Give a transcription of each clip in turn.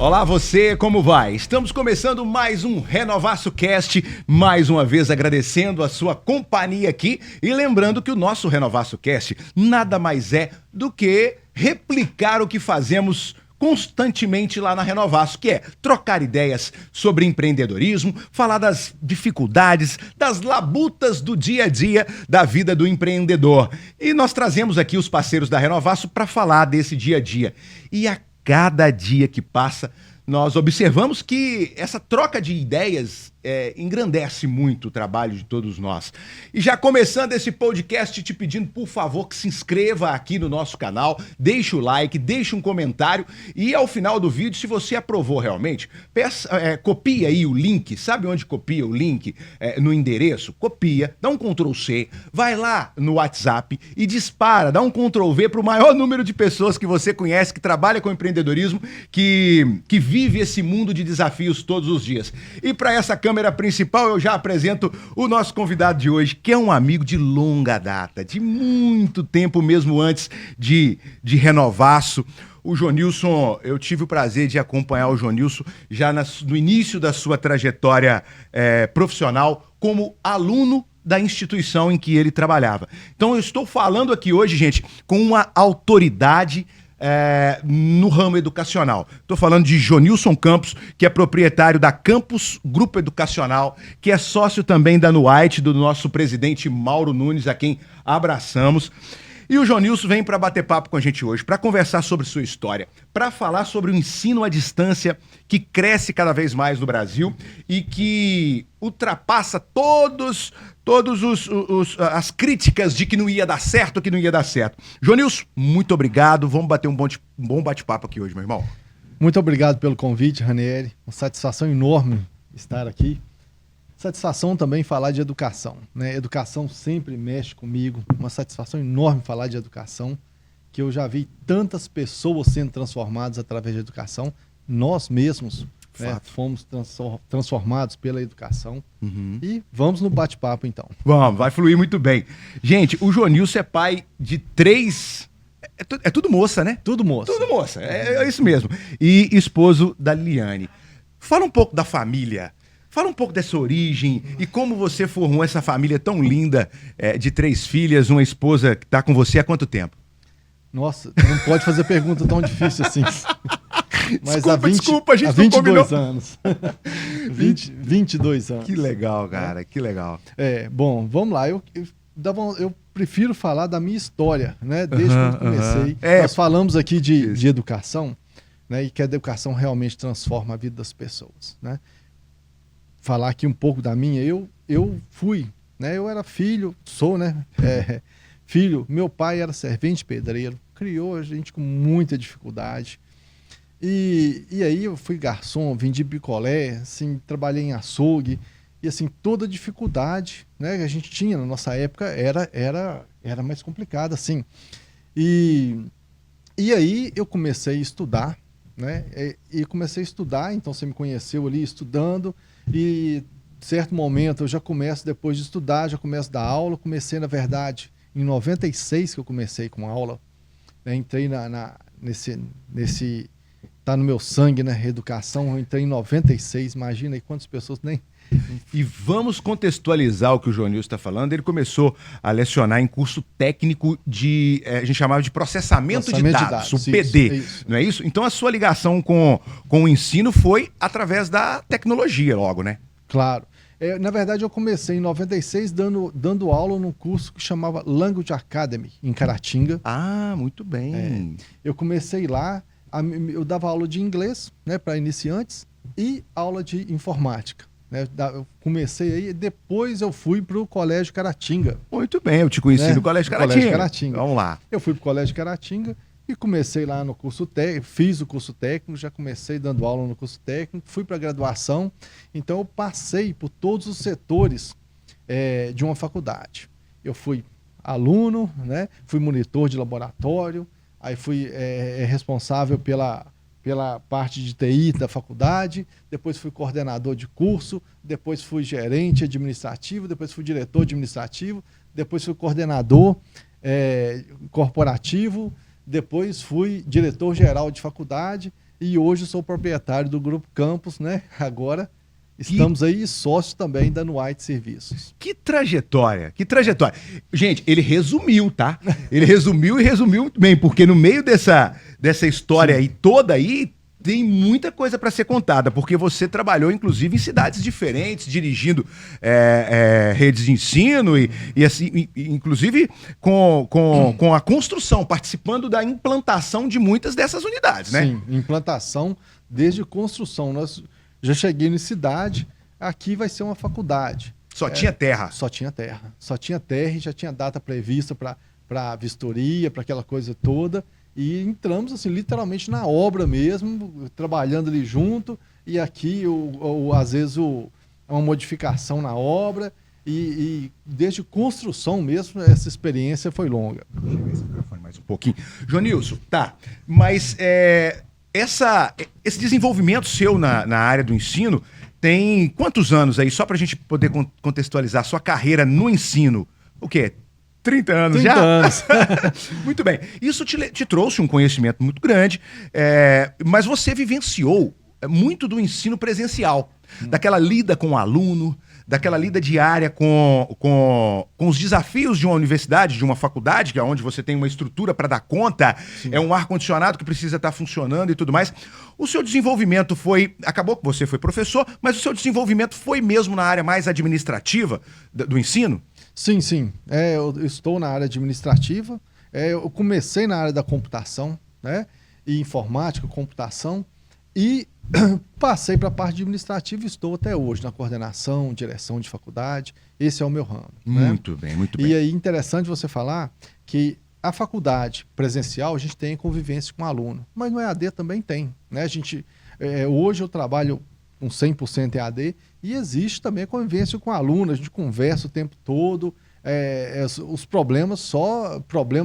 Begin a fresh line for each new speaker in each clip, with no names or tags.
Olá você, como vai? Estamos começando mais um Renovaço Cast, mais uma vez agradecendo a sua companhia aqui e lembrando que o nosso Renovaço Cast nada mais é do que replicar o que fazemos constantemente lá na Renovaço, que é trocar ideias sobre empreendedorismo, falar das dificuldades, das labutas do dia a dia da vida do empreendedor. E nós trazemos aqui os parceiros da Renovaço para falar desse dia a dia. E a cada dia que passa, nós observamos que essa troca de ideias engrandece muito o trabalho de todos nós. E já começando esse podcast, te pedindo, por favor, que se inscreva aqui no nosso canal, deixe o like, deixe um comentário e ao final do vídeo, se você aprovou realmente, copie aí o link, sabe onde copia o link? No endereço? Copia, dá um Ctrl+C, vai lá no WhatsApp e dispara, dá um Ctrl+V para o maior número de pessoas que você conhece, que trabalha com empreendedorismo, que vive esse mundo de desafios todos os dias. E para essa câmera principal, eu já apresento o nosso convidado de hoje, que é um amigo de longa data, de muito tempo mesmo antes de Renovaço. O Jonilson, eu tive o prazer de acompanhar o Jonilson já no início da sua trajetória profissional como aluno da instituição em que ele trabalhava. Então eu estou falando aqui hoje, gente, com uma autoridade no ramo educacional. Estou falando de Jonilson Campos, que é proprietário da Campus Grupo Educacional, que é sócio também da Nuite, do nosso presidente Mauro Nunes, a quem abraçamos. E o Jonilson vem para bater papo com a gente hoje, para conversar sobre sua história, para falar sobre o ensino à distância que cresce cada vez mais no Brasil e que ultrapassa todas as críticas de que não ia dar certo, que não ia dar certo. Jonilson, muito obrigado. Vamos bater um bom bate-papo aqui hoje, meu irmão.
Muito obrigado pelo convite, Ranieri. Uma satisfação enorme estar aqui. Satisfação também falar de educação, né? Educação sempre mexe comigo. Uma satisfação enorme falar de educação, que eu já vi tantas pessoas sendo transformadas através da educação. Nós mesmos fomos transformados pela educação. Uhum. E vamos no bate-papo, então.
Vamos, vai fluir muito bem. Gente, o Jonilson é pai de 3... É tudo moça, né?
Tudo moça.
Tudo moça, é isso mesmo. E esposo da Liliane. Fala um pouco da família. Fala um pouco dessa origem e como você formou essa família tão linda de 3 filhas, uma esposa que está com você há quanto tempo?
Nossa, não pode fazer pergunta tão difícil assim. Mas
desculpa, a gente
há 22 anos. 22 anos.
Que legal, cara, que legal.
Bom, vamos lá. Eu prefiro falar da minha história, né? Desde quando comecei. Nós falamos aqui de educação, né? E que a educação realmente transforma a vida das pessoas, né? Falar aqui um pouco da minha, eu fui, né? Eu era filho, sou, né? Filho, meu pai era servente pedreiro, criou a gente com muita dificuldade. E aí eu fui garçom, vendi picolé, assim, trabalhei em açougue, e assim, toda dificuldade, né, que a gente tinha na nossa época era mais complicada, assim. E aí eu comecei a estudar, né? E comecei a estudar, então você me conheceu ali estudando, e certo momento eu já começo, depois de estudar, já começo a dar aula. Comecei, na verdade, em 96 que eu comecei com aula, né? Entrei nesse tá no meu sangue, né? Educação. Eu entrei em 96, imagina aí quantas pessoas nem...
E vamos contextualizar o que o Jonilson está falando. Ele começou a lecionar em curso técnico de, a gente chamava de processamento de dados, o PD, isso. Não é isso? Então a sua ligação com o ensino foi através da tecnologia logo, né?
Claro. Na verdade, eu comecei em 96 dando aula num curso que chamava Language Academy, em Caratinga.
Ah, muito bem.
Eu comecei lá, eu dava aula de inglês, né, para iniciantes e aula de informática. Eu comecei aí, depois eu fui para o Colégio Caratinga.
Muito bem, eu te conheci no Colégio Caratinga. Vamos lá.
Eu fui para o Colégio Caratinga e comecei lá no curso técnico, fiz o curso técnico, já comecei dando aula no curso técnico, fui para a graduação, então eu passei por todos os setores de uma faculdade. Eu fui aluno, né? Fui monitor de laboratório, aí fui responsável pela parte de TI da faculdade, depois fui coordenador de curso, depois fui gerente administrativo, depois fui diretor administrativo, depois fui coordenador corporativo, depois fui diretor-geral de faculdade, e hoje sou proprietário do Grupo Campus, né? Agora estamos aí sócios também da Nuite Serviços.
Que trajetória, que trajetória. Gente, ele resumiu, tá? Ele resumiu e resumiu muito bem, porque no meio dessa história aí toda aí, tem muita coisa para ser contada, porque você trabalhou, inclusive, em cidades diferentes, dirigindo redes de ensino e assim, inclusive com a construção, participando da implantação de muitas dessas unidades, né?
Sim, implantação desde construção. Já cheguei em cidade, aqui vai ser uma faculdade.
Só tinha terra?
Só tinha terra. Só tinha terra e já tinha data prevista para vistoria, para aquela coisa toda. E entramos, assim, literalmente na obra mesmo, trabalhando ali junto. E aqui, às vezes, uma modificação na obra. E desde construção mesmo, essa experiência foi longa.
Deixa eu ver esse microfone mais um pouquinho. Joanilson, tá. Mas esse desenvolvimento seu na área do ensino tem quantos anos aí? Só para a gente poder contextualizar sua carreira no ensino. O quê? 30 anos
30
já?
anos.
Muito bem. Isso te trouxe um conhecimento muito grande, mas você vivenciou muito do ensino presencial, daquela lida com o aluno, daquela lida diária com os desafios de uma universidade, de uma faculdade, que é onde você tem uma estrutura para dar conta, sim, é um ar-condicionado que precisa estar funcionando e tudo mais. O seu desenvolvimento acabou que você foi professor, mas o seu desenvolvimento foi mesmo na área mais administrativa do ensino?
Sim, sim. Eu estou na área administrativa. Eu comecei na área da computação, né? E informática, computação. E passei para a parte administrativa e estou até hoje na coordenação, direção de faculdade. Esse é o meu ramo.
Muito, né? Bem, muito bem.
E aí, interessante você falar que a faculdade presencial, a gente tem convivência com o aluno. Mas no EAD também tem, né? Hoje eu trabalho com 100% EAD, e existe também a convivência com o aluno, a gente conversa o tempo todo, os problemas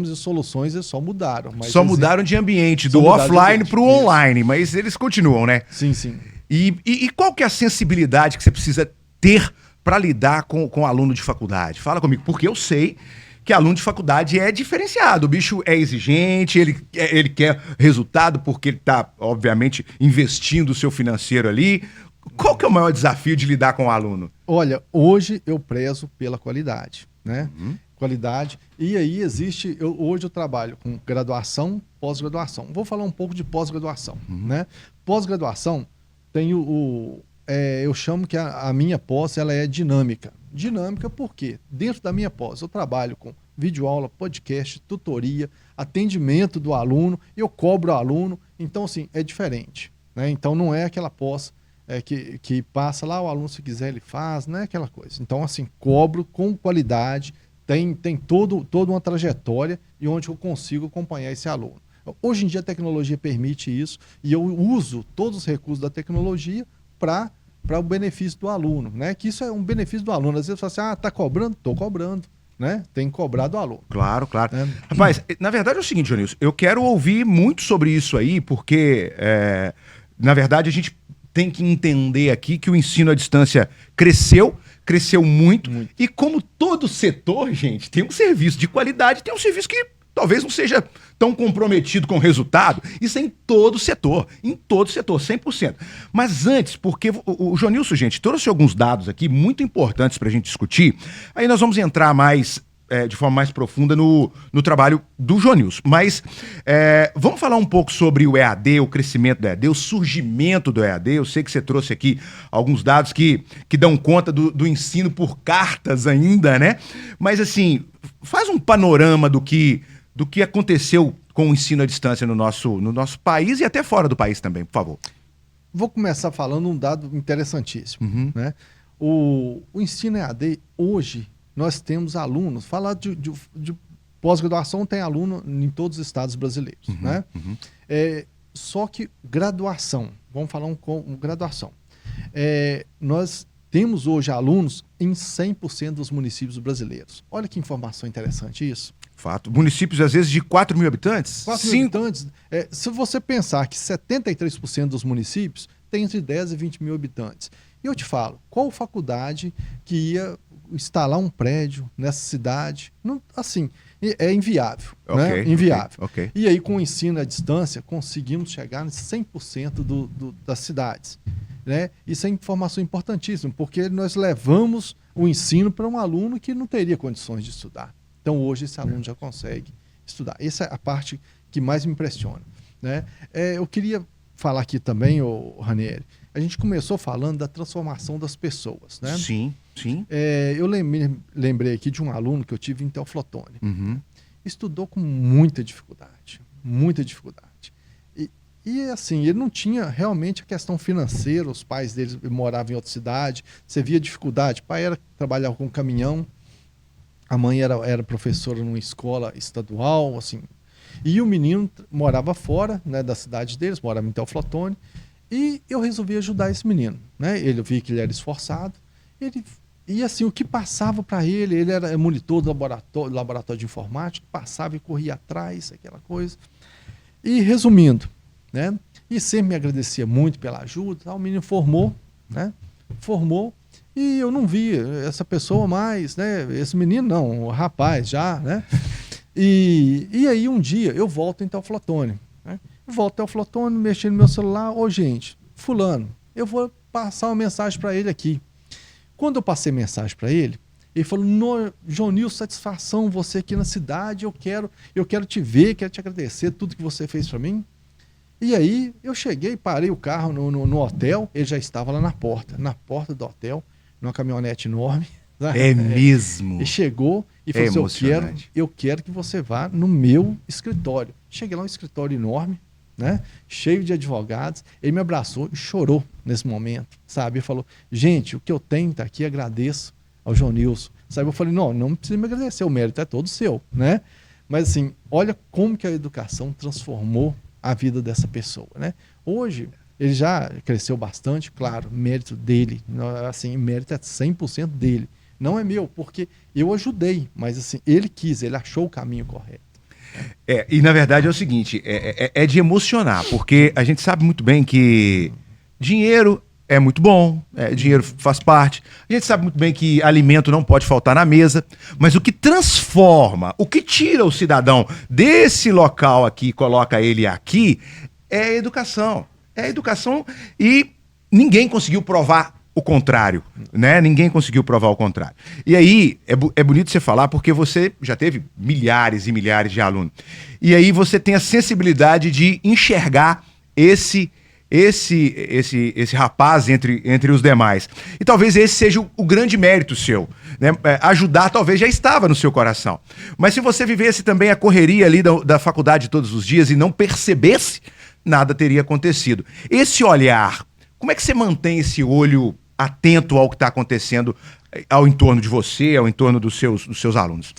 e soluções eles só mudaram. Mas
só mudaram de ambiente, do offline para o online, mas eles continuam, né?
Sim, sim.
E qual que é a sensibilidade que você precisa ter para lidar com o aluno de faculdade? Fala comigo, porque eu sei que aluno de faculdade é diferenciado, o bicho é exigente, ele quer resultado porque ele está, obviamente, investindo o seu financeiro ali. Qual que é o maior desafio de lidar com o aluno?
Olha, hoje eu prezo pela qualidade, né? Qualidade. E aí hoje eu trabalho com graduação, pós-graduação. Vou falar um pouco de pós-graduação, né? Pós-graduação tem eu chamo que a minha pós ela é dinâmica. Dinâmica porque dentro da minha pós eu trabalho com videoaula, podcast, tutoria, atendimento do aluno, eu cobro o aluno, então assim, é diferente, né? Então não é aquela pós que passa lá, o aluno se quiser ele faz, não é aquela coisa. Então assim, cobro com qualidade, tem toda uma trajetória e onde eu consigo acompanhar esse aluno. Hoje em dia a tecnologia permite isso e eu uso todos os recursos da tecnologia para o benefício do aluno, né? Que isso é um benefício do aluno. Às vezes você fala assim, tá cobrando? Tô cobrando, né? Tem que cobrar do aluno.
Claro, claro. Rapaz, na verdade é o seguinte, Joanilson, eu quero ouvir muito sobre isso aí, porque, na verdade, a gente tem que entender aqui que o ensino à distância cresceu muito, e como todo setor, gente, tem um serviço de qualidade, tem um serviço que talvez não seja tão comprometido com o resultado. Isso é em todo setor, 100%. Mas antes, porque o Joanilson, gente, trouxe alguns dados aqui muito importantes para a gente discutir, aí nós vamos entrar de forma mais profunda no trabalho do Joanilson. Mas vamos falar um pouco sobre o EAD, o crescimento do EAD, o surgimento do EAD. Eu sei que você trouxe aqui alguns dados que dão conta do ensino por cartas ainda, né? Mas assim, faz um panorama do que aconteceu com o ensino à distância no nosso país e até fora do país também, por favor.
Vou começar falando um dado interessantíssimo, né? O ensino EAD, hoje, nós temos alunos, falar de pós-graduação tem aluno em todos os estados brasileiros, né? Só que graduação, vamos falar com graduação. Nós temos hoje alunos em 100% dos municípios brasileiros. Olha que informação interessante isso.
Fato. Municípios, às vezes, de 4 mil habitantes?
4 mil habitantes. Se você pensar que 73% dos municípios tem entre 10 e 20 mil habitantes. E eu te falo, qual faculdade que ia instalar um prédio nessa cidade? Não, assim, é inviável. Né? Inviável. E aí, com o ensino à distância, conseguimos chegar em 100% das cidades. Né? Isso é informação importantíssima, porque nós levamos o ensino para um aluno que não teria condições de estudar. Então, hoje, esse aluno já consegue estudar. Essa é a parte que mais me impressiona. Né? Eu queria falar aqui também, Ranieri, a gente começou falando da transformação das pessoas. Né?
Sim, sim.
Eu lembrei aqui de um aluno que eu tive em Teoflotone. Estudou com muita dificuldade, muita dificuldade. E assim, ele não tinha realmente a questão financeira, os pais dele moravam em outra cidade, você via dificuldade. O pai trabalhava com caminhão, a mãe era professora numa escola estadual, assim. E o menino morava fora, né, da cidade deles, morava em Teoflotone, e eu resolvi ajudar esse menino. Né? Eu vi que ele era esforçado, e assim, o que passava para ele era monitor do laboratório de informática, passava e corria atrás, aquela coisa. E resumindo, né? E sempre me agradecia muito pela ajuda. O menino formou, né? Formou, e eu não via essa pessoa mais, né? Esse menino não, o rapaz já, né? E aí um dia eu volto em Teoflotone, né? Volto em Teoflotone, mexendo no meu celular, gente, fulano, eu vou passar uma mensagem para ele aqui. Quando eu passei mensagem para ele, ele falou: João, satisfação você aqui na cidade, eu quero te ver, quero te agradecer tudo que você fez para mim. E aí eu cheguei, parei o carro no hotel, ele já estava lá na porta do hotel, numa caminhonete enorme.
É mesmo?
E chegou e falou assim: eu quero que você vá no meu escritório. Cheguei lá, um escritório enorme, né, cheio de advogados. Ele me abraçou e chorou nesse momento, sabe? Ele falou: gente, o que eu tenho tá aqui, agradeço ao João Nilson. Sabe? Eu falei: não precisa me agradecer, o mérito é todo seu, né? Mas assim, olha como que a educação transformou a vida dessa pessoa, né? Hoje, ele já cresceu bastante, claro, mérito dele, assim, mérito é 100% dele. Não é meu, porque eu ajudei, mas assim, ele quis, ele achou o caminho correto.
E na verdade é o seguinte, é de emocionar, porque a gente sabe muito bem que dinheiro é muito bom, dinheiro faz parte, a gente sabe muito bem que alimento não pode faltar na mesa, mas o que transforma, o que tira o cidadão desse local aqui e coloca ele aqui, é a educação. É a educação, e ninguém conseguiu provar o contrário, né? Ninguém conseguiu provar o contrário. E aí, é bonito você falar, porque você já teve milhares e milhares de alunos. E aí você tem a sensibilidade de enxergar esse rapaz entre os demais. E talvez esse seja o grande mérito seu, né? Ajudar talvez já estava no seu coração. Mas se você vivesse também a correria ali da faculdade todos os dias e não percebesse, nada teria acontecido. Esse olhar, como é que você mantém esse olho atento ao que está acontecendo ao entorno de você, ao entorno dos seus alunos?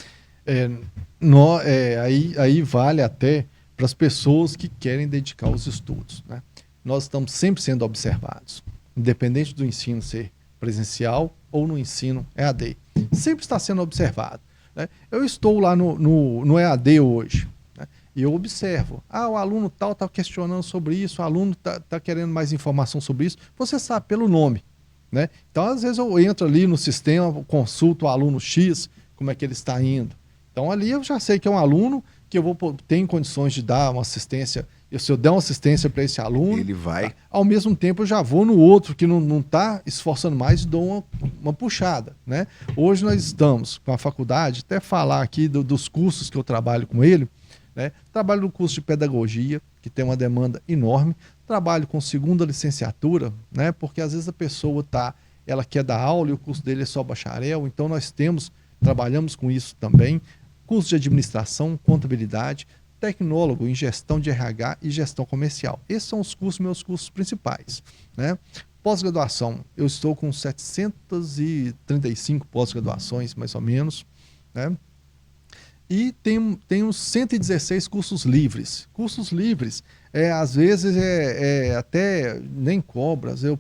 Aí vale até para as pessoas que querem dedicar aos estudos, né? Nós estamos sempre sendo observados, independente do ensino ser presencial ou no ensino EAD. Sempre está sendo observado, né? Eu estou lá no EAD hoje, né? E eu observo. O aluno tal está questionando sobre isso, o aluno está querendo mais informação sobre isso. Você sabe pelo nome, né? Então, às vezes, eu entro ali no sistema, consulto o aluno X, como é que ele está indo. Então, ali eu já sei que é um aluno que eu tenho condições de dar uma assistência. Se eu der uma assistência para esse aluno,
ele vai.
Tá? Ao mesmo tempo, eu já vou no outro que não está esforçando mais e dou uma puxada, né? Hoje nós estamos com a faculdade, até falar aqui dos cursos que eu trabalho com ele, né? Trabalho no curso de pedagogia, que tem uma demanda enorme. Trabalho com segunda licenciatura, né? Porque às vezes a pessoa ela quer dar aula e o curso dele é só bacharel, então nós trabalhamos com isso também. Curso de administração, contabilidade, tecnólogo em gestão de RH e gestão comercial. Esses são meus cursos principais, né? Pós-graduação, eu estou com 735 pós-graduações, mais ou menos, né? E tenho 116 cursos livres. Cursos livres, às vezes, até nem cobras. Eu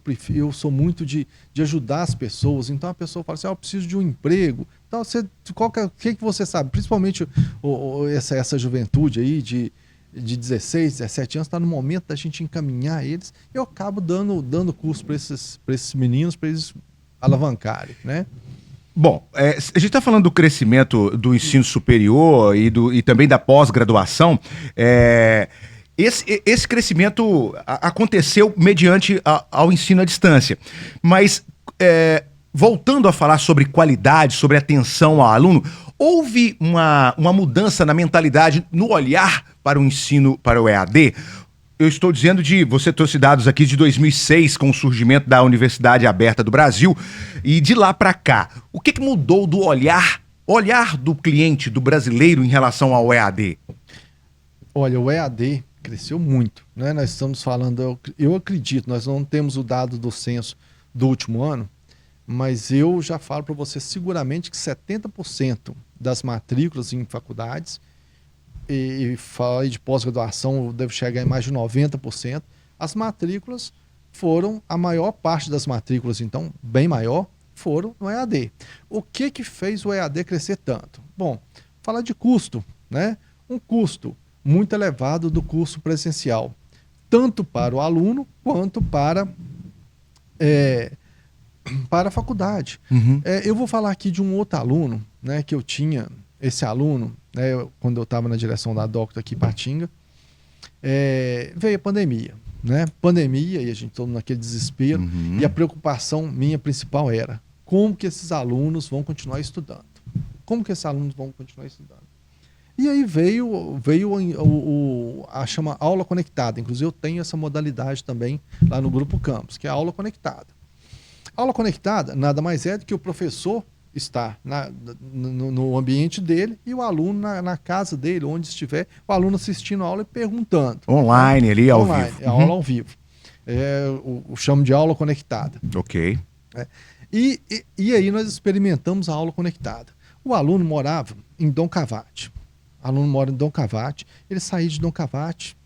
sou muito de ajudar as pessoas. Então, a pessoa fala assim: eu preciso de um emprego. Então, o que você sabe? Principalmente essa juventude aí de 16, 17 anos, está no momento da gente encaminhar eles. Eu acabo dando curso para esses meninos, para eles alavancarem, né?
Bom, a gente está falando do crescimento do ensino superior e também da pós-graduação. Esse crescimento aconteceu mediante ao ensino à distância. Mas, voltando a falar sobre qualidade, sobre atenção ao aluno, houve uma mudança na mentalidade, no olhar para o ensino, para o EAD? Eu estou dizendo você trouxe dados aqui de 2006, com o surgimento da Universidade Aberta do Brasil, e de lá para cá, o que mudou do olhar do cliente, do brasileiro, em relação ao EAD?
Olha, o EAD cresceu muito, né? Nós estamos falando, eu acredito, nós não temos o dado do censo do último ano, mas eu já falo para você seguramente que 70% das matrículas em faculdades, e falei de pós-graduação, deve chegar em mais de 90%, as matrículas foram, a maior parte das matrículas, então, bem maior, foram no EAD. O que fez o EAD crescer tanto? Bom, falar de custo, né? Um custo muito elevado do curso presencial, tanto para o aluno quanto para a faculdade. Eu vou falar aqui de um outro aluno, né, que eu tinha, esse aluno, né, quando eu estava na direção da Docta aqui em Patinga, veio a pandemia. Né? Pandemia, e a gente todo naquele desespero, e a preocupação minha principal era como que esses alunos vão continuar estudando. Como que esses alunos vão continuar estudando? E aí veio a chama aula conectada. Inclusive eu tenho essa modalidade também lá no Grupo Campus, que é a aula conectada. A aula conectada nada mais é do que o professor estar no ambiente dele e o aluno na casa dele, onde estiver, o aluno assistindo a aula e perguntando.
Online, ali, ao vivo.
É aula ao vivo. O chamo de aula conectada.
Ok.
E aí nós experimentamos a aula conectada. O aluno morava em Dom Cavate. O aluno mora em Dom Cavate. Ele saía de Dom Cavate,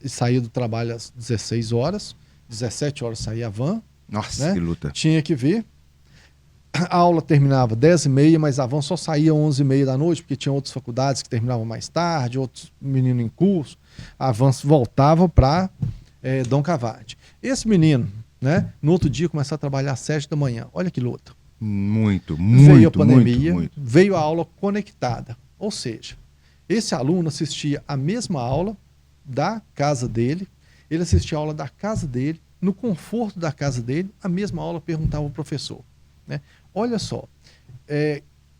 saía do trabalho às 16 horas, 17 horas saía a van.
Nossa,
né?
Que luta.
Tinha que vir. A aula terminava 10h30, mas a van só saía 11h30 da noite, porque tinha outras faculdades que terminavam mais tarde, outros meninos em curso. A van voltava para Dom Cavate. Esse menino, né, no outro dia, começou a trabalhar às 7 da manhã. Olha que luta.
Veio
a pandemia, veio a aula conectada. Ou seja, esse aluno assistia a mesma aula da casa dele, ele assistia a aula da casa dele, no conforto da casa dele, a mesma aula perguntava ao professor. Né? Olha só, o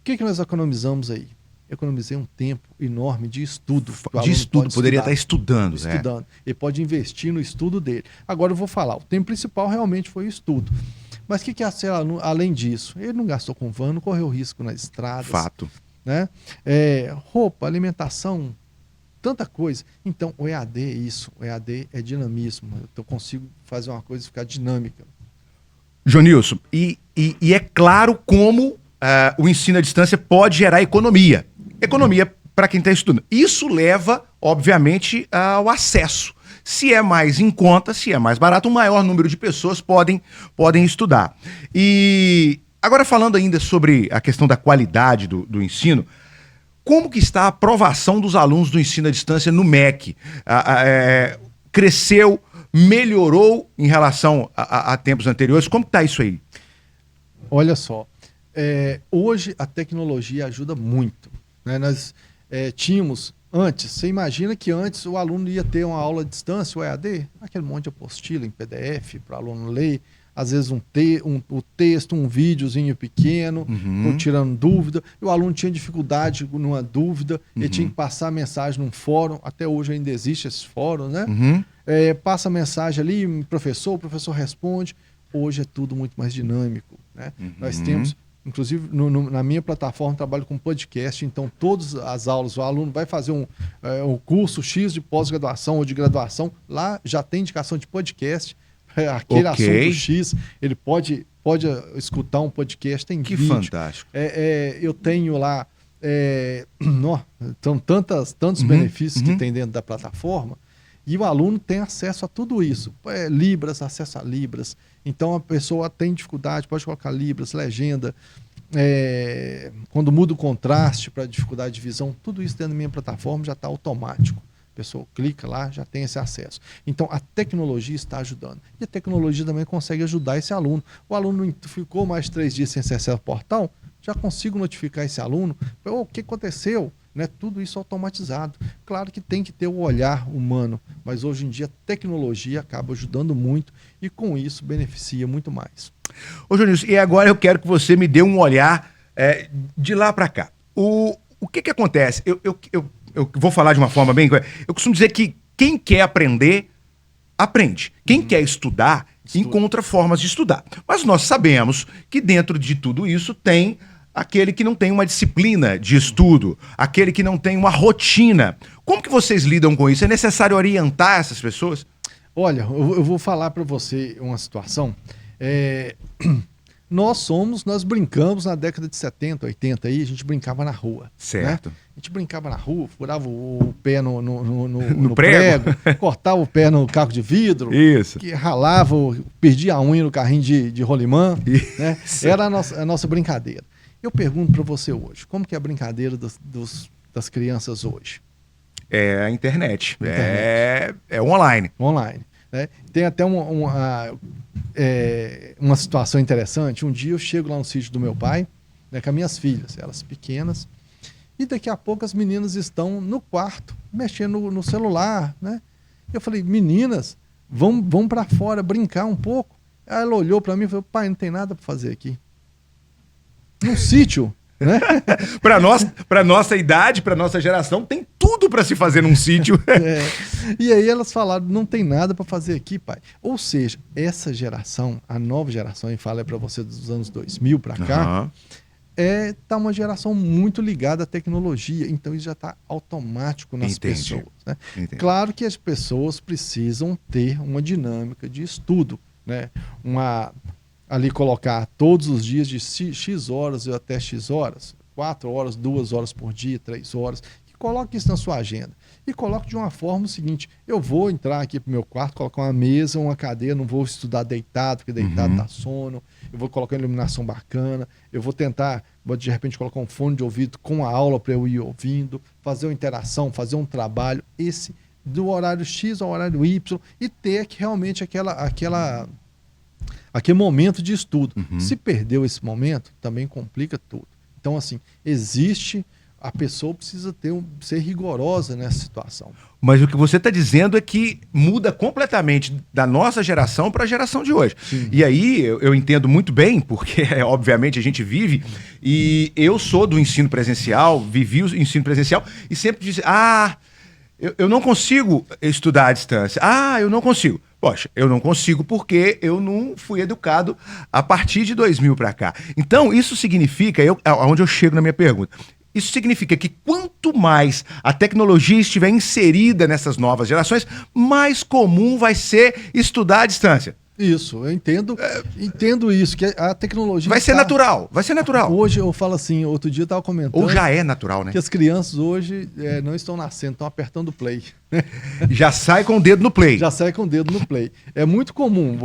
que nós economizamos aí? Economizei um tempo enorme de estudo.
De estudo, poderia estar estudando.
Ele pode investir no estudo dele. Agora eu vou falar, o tempo principal realmente foi o estudo. Mas o que é aluno, além disso? Ele não gastou com van, não correu risco nas estradas.
Fato.
Né? Roupa, alimentação, tanta coisa. Então, o EAD é isso. O EAD é dinamismo. Eu consigo fazer uma coisa ficar dinâmica.
Jonilson, e é claro como o ensino à distância pode gerar economia. Economia para quem está estudando. Isso leva, obviamente, ao acesso. Se é mais em conta, se é mais barato, um maior número de pessoas podem estudar. E agora falando ainda sobre a questão da qualidade do ensino, como que está a aprovação dos alunos do ensino à distância no MEC? Cresceu, melhorou em relação a tempos anteriores? Como está isso aí?
Olha só, hoje a tecnologia ajuda muito. Né? Nós tínhamos antes, você imagina que antes o aluno ia ter uma aula à distância, o EAD, aquele monte de apostila em PDF para o aluno ler, às vezes o texto, um videozinho pequeno, tirando dúvida, e o aluno tinha dificuldade numa dúvida, ele tinha que passar a mensagem num fórum, até hoje ainda existe esse fórum, né? Passa a mensagem ali, o professor responde. Hoje é tudo muito mais dinâmico, né? Nós temos, inclusive na minha plataforma, trabalho com podcast, então todas as aulas, o aluno vai fazer um curso X de pós-graduação ou de graduação, lá já tem indicação de podcast, aquele assunto X, ele pode escutar um podcast, tem
que
vídeo.
Fantástico.
Eu tenho lá tantos benefícios que tem dentro da plataforma, e o aluno tem acesso a tudo isso. Libras, acesso a Libras. Então a pessoa tem dificuldade, pode colocar Libras, legenda, quando muda o contraste para dificuldade de visão, tudo isso dentro da minha plataforma já está automático. A pessoa clica lá, já tem esse acesso. Então, a tecnologia está ajudando. E a tecnologia também consegue ajudar esse aluno. O aluno ficou mais 3 dias sem acessar o portal, já consigo notificar esse aluno, o que aconteceu? Né? Tudo isso automatizado. Claro que tem que ter o olhar humano, mas hoje em dia a tecnologia acaba ajudando muito e com isso beneficia muito mais.
Ô Júnior, e agora eu quero que você me dê um olhar de lá para cá. O que acontece? Eu vou falar de uma forma bem... Eu costumo dizer que quem quer aprender, aprende. Quem quer estudar, encontra formas de estudar. Mas nós sabemos que dentro de tudo isso tem aquele que não tem uma disciplina de estudo, aquele que não tem uma rotina. Como que vocês lidam com isso? É necessário orientar essas pessoas?
Olha, eu vou falar para você uma situação. Nós brincamos na década de 70, 80, aí a gente brincava na rua.
Certo.
Né? A gente brincava na rua, furava o pé no prego, cortava o pé no caco de vidro,
isso.
Que ralava, perdia a unha no carrinho de rolimã. Né? Era a nossa brincadeira. Eu pergunto para você hoje, como que é a brincadeira das crianças hoje?
É a internet. É online.
Online. Né? Tem até uma situação interessante. Um dia eu chego lá no sítio do meu pai, né, com as minhas filhas, elas pequenas, e daqui a pouco as meninas estão no quarto, mexendo no celular. Né? Eu falei, meninas, vão para fora brincar um pouco. Aí ela olhou para mim e falou, pai, não tem nada para fazer aqui. Num sítio, né?
Para nossa idade, para nossa geração, tem tudo para se fazer num sítio.
E aí elas falaram, não tem nada para fazer aqui, pai. Ou seja, essa geração, a nova geração, e falo para você dos anos 2000 para cá, tá uma geração muito ligada à tecnologia. Então isso já está automático nas pessoas. Né? Claro que as pessoas precisam ter uma dinâmica de estudo, né? Ali colocar todos os dias de X horas até X horas, 4 horas, 2 horas por dia, 3 horas, e coloque isso na sua agenda. E coloque de uma forma o seguinte, eu vou entrar aqui pro meu quarto, colocar uma mesa, uma cadeira, não vou estudar deitado, porque deitado dá sono, eu vou colocar uma iluminação bacana, eu vou tentar, de repente, colocar um fone de ouvido com a aula para eu ir ouvindo, fazer uma interação, fazer um trabalho, esse do horário X ao horário Y, e ter realmente aquele momento de estudo. Se perdeu esse momento, também complica tudo. Então, assim, a pessoa precisa ser rigorosa nessa situação.
Mas o que você está dizendo é que muda completamente da nossa geração para a geração de hoje. Sim. E aí eu entendo muito bem, porque obviamente a gente vive, e eu sou do ensino presencial, vivi o ensino presencial, e sempre disse, eu não consigo estudar à distância. Eu não consigo. Poxa, eu não consigo porque eu não fui educado a partir de 2000 para cá. Então, isso significa, aonde eu chego na minha pergunta, isso significa que quanto mais a tecnologia estiver inserida nessas novas gerações, mais comum vai ser estudar à distância.
Isso, eu entendo isso, que a tecnologia...
Vai ser natural.
Hoje eu falo assim, outro dia eu estava comentando...
Ou já é natural, né?
Que as crianças hoje não estão nascendo, estão apertando o play.
Já sai com o dedo no play.
Já sai com o dedo no play. É muito comum,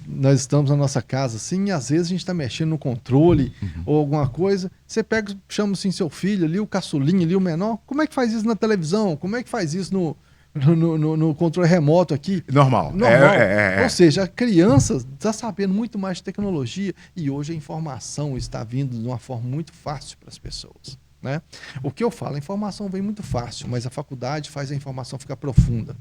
nós estamos na nossa casa assim, e às vezes a gente está mexendo no controle ou alguma coisa, você pega, chama assim seu filho ali, o caçulinho ali, o menor, como é que faz isso na televisão? Como é que faz isso no controle remoto aqui?
Normal.
Ou seja, a criança está sabendo muito mais de tecnologia e hoje a informação está vindo de uma forma muito fácil para as pessoas. Né? O que eu falo, a informação vem muito fácil, mas a faculdade faz a informação ficar profunda.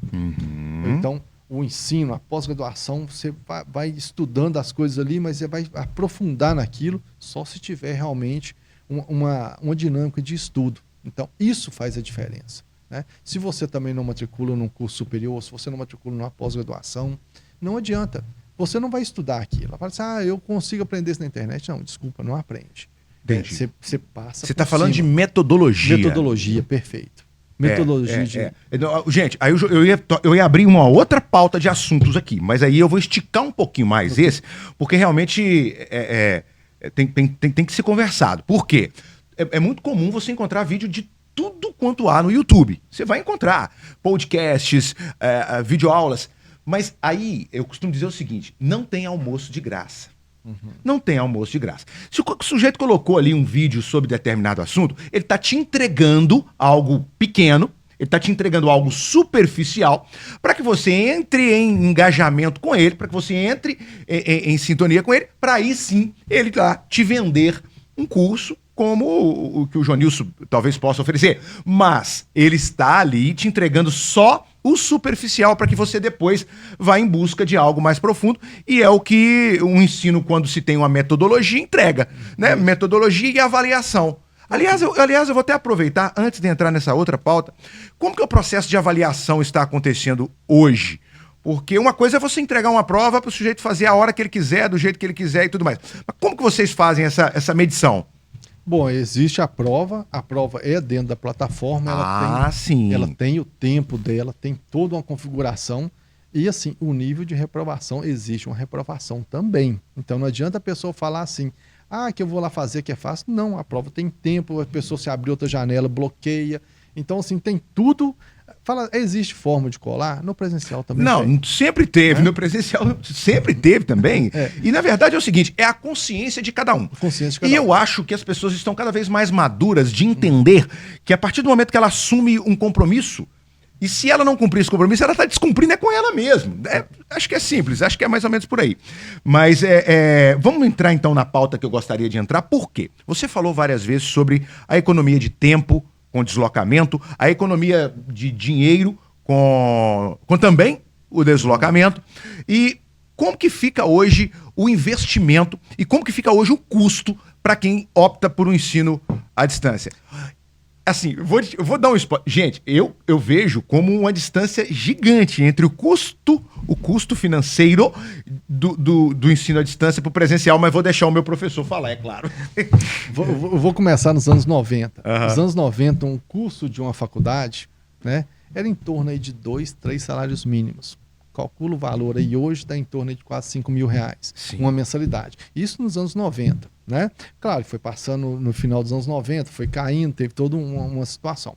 Então, o ensino, a pós-graduação, você vai estudando as coisas ali, mas você vai aprofundar naquilo só se tiver realmente uma dinâmica de estudo. Então, isso faz a diferença. Né? Se você também não matricula num curso superior, se você não matricula numa pós-graduação, não adianta. Você não vai estudar aquilo. Ela fala assim, eu consigo aprender isso na internet. Não, desculpa, não aprende. Você passa.
Você está falando de metodologia.
Metodologia, perfeito. Metodologia.
Gente, aí eu ia abrir uma outra pauta de assuntos aqui, mas aí eu vou esticar um pouquinho mais esse, porque realmente tem que ser conversado. Por quê? É muito comum você encontrar vídeo de tudo quanto há no YouTube. Você vai encontrar podcasts, videoaulas, mas aí eu costumo dizer o seguinte, não tem almoço de graça. Não tem almoço de graça. Se o sujeito colocou ali um vídeo sobre determinado assunto, ele está te entregando algo pequeno, ele está te entregando algo superficial, para que você entre em engajamento com ele, para que você entre em sintonia com ele, para aí sim ele te vender um curso como o que o Jonilson talvez possa oferecer, mas ele está ali te entregando só o superficial para que você depois vá em busca de algo mais profundo, e é o que um ensino, quando se tem uma metodologia, entrega, né? Metodologia e avaliação. Aliás, eu vou até aproveitar, antes de entrar nessa outra pauta, como que o processo de avaliação está acontecendo hoje? Porque uma coisa é você entregar uma prova para o sujeito fazer a hora que ele quiser, do jeito que ele quiser e tudo mais. Mas como que vocês fazem essa medição?
Bom, existe a prova é dentro da plataforma, ela tem o tempo dela, tem toda uma configuração, e assim, o nível de reprovação, existe uma reprovação também. Então não adianta a pessoa falar assim, que eu vou lá fazer que é fácil. Não, a prova tem tempo, a pessoa se abrir outra janela, bloqueia. Então assim, tem tudo. Existe forma de colar? No presencial também tem.
Sempre teve. No presencial sempre teve também. E na verdade é o seguinte, é a consciência de cada um. E eu acho que as pessoas estão cada vez mais maduras de entender que a partir do momento que ela assume um compromisso, e se ela não cumprir esse compromisso, ela está descumprindo com ela mesma. Acho que é simples, acho que é mais ou menos por aí. Mas vamos entrar então na pauta que eu gostaria de entrar. Por quê? Você falou várias vezes sobre a economia de tempo com deslocamento, a economia de dinheiro com também o deslocamento, e como que fica hoje o investimento e como que fica hoje o custo para quem opta por um ensino à distância. Assim, eu vou dar um spoiler. Gente, eu vejo como uma distância gigante entre o custo financeiro do ensino à distância para o presencial, mas vou deixar o meu professor falar, é claro.
Vou começar nos anos 90. Nos anos 90, um curso de uma faculdade, né, era em torno aí de 2, 3 salários mínimos. Calcula o valor aí, hoje está em torno aí de quase R$5.000, uma mensalidade. Isso nos anos 90, né? Claro, foi passando no final dos anos 90, foi caindo, teve toda uma situação.